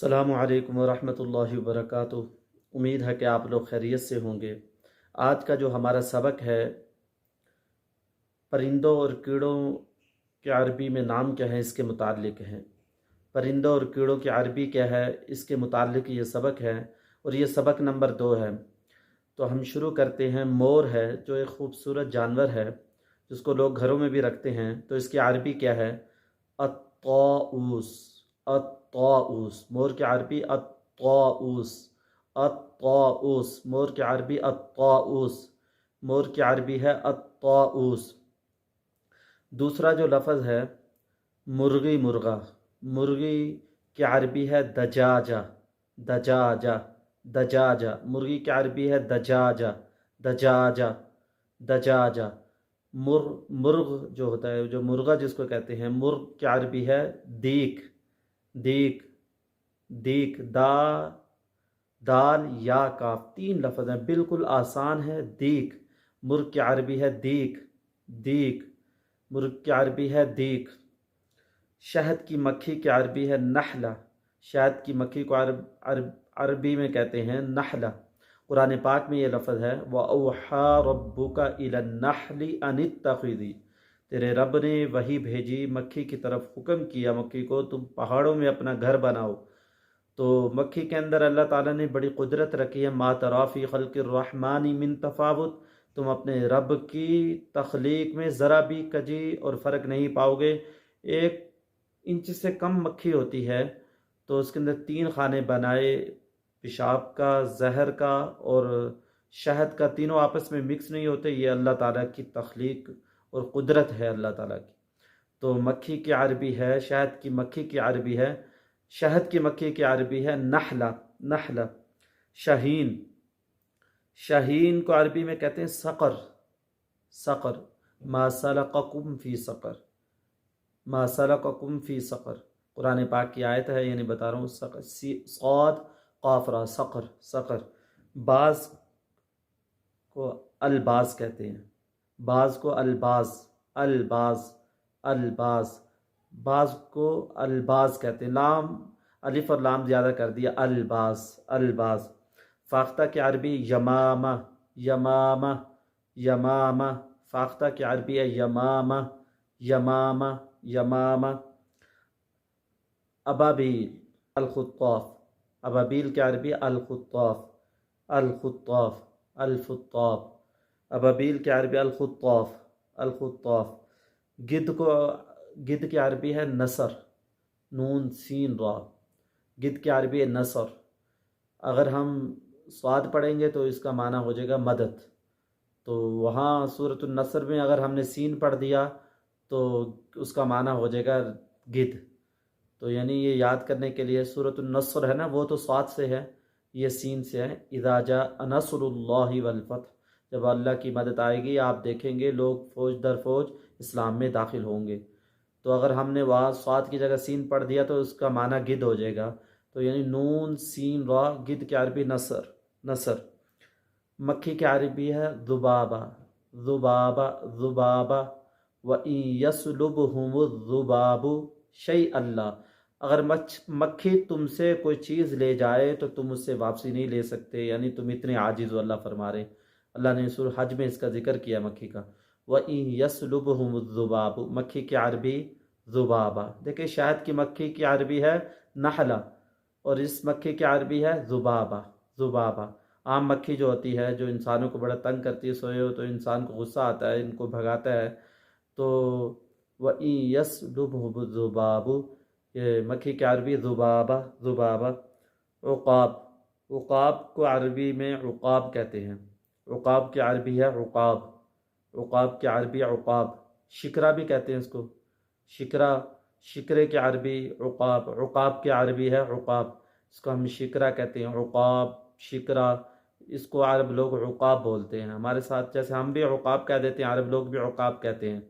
السلام علیکم ورحمۃ اللہ وبرکاتہ۔ امید ہے کہ آپ لوگ خیریت سے ہوں گے۔ آج کا جو ہمارا سبق ہے، پرندوں اور کیڑوں کے عربی میں نام کیا ہے اس کے متعلق ہے۔ پرندوں اور کیڑوں کی عربی کیا ہے اس کے متعلق یہ سبق ہے، اور یہ سبق نمبر 2 ہے۔ تو ہم شروع کرتے ہیں۔ مور ہے جو ایک خوبصورت جانور ہے جس کو لوگ گھروں میں بھی رکھتے ہیں، تو اس کی عربی کیا ہے؟ الطاؤوس۔ الطاؤوس، مور کی عربی الطاؤوس۔ الطاؤوس، مور کی عربی الطاؤوس۔ مور کی عربی ہے الطاؤوس۔ دوسرا جو لفظ ہے مرغی، مرغا، مرغی کی عربی ہے دجاجہ۔ دجاجہ، دجاجہ، مرغی کی عربی ہے دجاجہ، دجاجہ، دجاجہ۔ مرغ جو ہوتا ہے، جو مرغا جس کو کہتے ہیں، مرغ کی عربی ہے دیک۔ دیک، دیک، دال یا کاف، 3 لفظ ہیں، بالکل آسان ہے۔ دیک، مرغ کی عربی ہے دیک، دیک، مرغ کی عربی ہے دیک۔ شہد کی مکھی کی عربی ہے نحلہ۔ شہد کی مکھی کو عربی میں کہتے ہیں نحلہ۔ قرآن پاک میں یہ لفظ ہے وَأَوْحَى رَبُّكَ إِلَى النَّحْلِ أَنِ اتَّخِذِي۔ تیرے رب نے وحی بھیجی مکھی کی طرف، حکم کیا مکھی کو تم پہاڑوں میں اپنا گھر بناؤ۔ تو مکھی کے اندر اللہ تعالیٰ نے بڑی قدرت رکھی ہے۔ مَا تَرَىٰ فِي خَلْقِ الرَّحْمَٰنِ مِن تَفَاوُتٍ، تم اپنے رب کی تخلیق میں ذرا بھی کجی اور فرق نہیں پاؤ گے۔ 1 انچ سے کم مکھی ہوتی ہے تو اس کے اندر 3 خانے بنائے، پیشاب کا، زہر کا اور شہد کا، تینوں آپس میں مکس نہیں ہوتے۔ یہ اللہ تعالیٰ کی تخلیق اور قدرت ہے اللہ تعالیٰ کی۔ تو مکھی کی عربی ہے، شہد کی مکھی کی عربی ہے، شہد کی مکھی کی عربی ہے نحلہ، نحلہ۔ شاہین، شاہین کو عربی میں کہتے ہیں سقر، سقر۔ ما سلککم فی سقر، ما سلککم فی سقر، قرآن پاک کی آیت ہے، یعنی بتا رہا ہوں۔ سقر، صاد قاف را، سقر، سقر۔ باز کو الباز کہتے ہیں، باز کو الباز، الباز، الباز، باز کو الباز کہتے ہیں۔ لام، الف اور لام زیادہ کر دیا، الباز، الباز۔ فاختہ کی عربی یمامہ، یمامہ، یمامہ۔ فاختہ کی عربی ہے یمامہ، یمامہ، یمامہ۔ ابابیل، الخطاف، ابابیل کی عربی الخطاف، الخطاف، الخطاف۔ ابابیل کی عربی الخطاف، الخطاف۔ گدھ کی عربی ہے نسر، نون سین را، گدھ کی عربی ہے نسر۔ اگر ہم صاد پڑھیں گے تو اس کا معنی ہو جائے گا مدد۔ تو وہاں سورۃ النصر میں اگر ہم نے سین پڑھ دیا تو اس کا معنی ہو جائے گا گدھ۔ تو یعنی یہ یاد کرنے کے لیے سورۃ النصر ہے نا، وہ تو صاد سے ہے، یہ سین سے ہے۔ اذا جاء نصر اللہ والفتح، جب اللہ کی مدد آئے گی آپ دیکھیں گے لوگ فوج در فوج اسلام میں داخل ہوں گے۔ تو اگر ہم نے وہاں صاد کی جگہ سین پڑھ دیا تو اس کا معنی گدھ ہو جائے گا۔ تو یعنی نون سین را، گدھ کی عربی نصر، نصر۔ مکھی کی عربی ہے ذبابہ، ذبابہ، ذبابہ۔ وَإِن يَسْلُبْهُمُ الذُّبَابُ شَيْئًا لَّا، اگر مکھی تم سے کوئی چیز لے جائے تو تم اس سے واپسی نہیں لے سکتے، یعنی تم اتنے عاجز ہو، اللہ فرما رہے۔ اللہ نے سورہ حج میں اس کا ذکر کیا مکھی کا۔ وَإِن يَسْلُبْهُمُ الذُّبَابُ، مکھی کی عربی ذبابہ۔ دیکھیں شہد کی مکھی کی عربی ہے نحلہ، اور اس مکھی کی عربی ہے ذبابہ، ذبابہ۔ عام مکھی جو ہوتی ہے جو انسانوں کو بڑا تنگ کرتی ہے، سوئے ہو تو انسان کو غصہ آتا ہے، ان کو بھگاتا ہے، تو وَإِن يَسْلُبْهُمُ الذُّبَابُ، یہ مکھی کی عربی ذبابہ، ذبابہ۔ عقاب، عقاب کو عربی میں عقاب کہتے ہیں، عقاب کی عربی ہے عقاب، عقاب کی عربی عقاب۔ شکرہ بھی کہتے ہیں اس کو، شکرہ، شکرے کی عربی عقاب، عقاب کی عربی ہے عقاب، اس کو ہم شکرہ کہتے ہیں، عقاب، شکرہ۔ اس کو عرب لوگ عقاب بولتے ہیں، ہمارے ساتھ جیسے ہم بھی عقاب کہہ دیتے ہیں، عرب لوگ بھی عقاب کہتے ہیں۔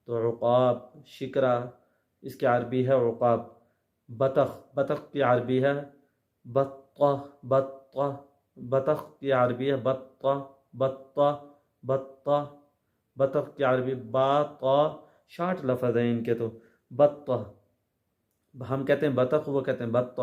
تو عقاب، شکرہ، اس کی عربی ہے عقاب۔ بطخ، بطخ کی عربی ہے بطہ، بطہ، بطخ کی عربی ہے بطہ، بطہ، بطہ۔ بطخ کی عربی با طا، 60 لفظ ہیں ان کے تو۔ بطہ، ہم کہتے ہیں بطخ، وہ کہتے ہیں بطہ،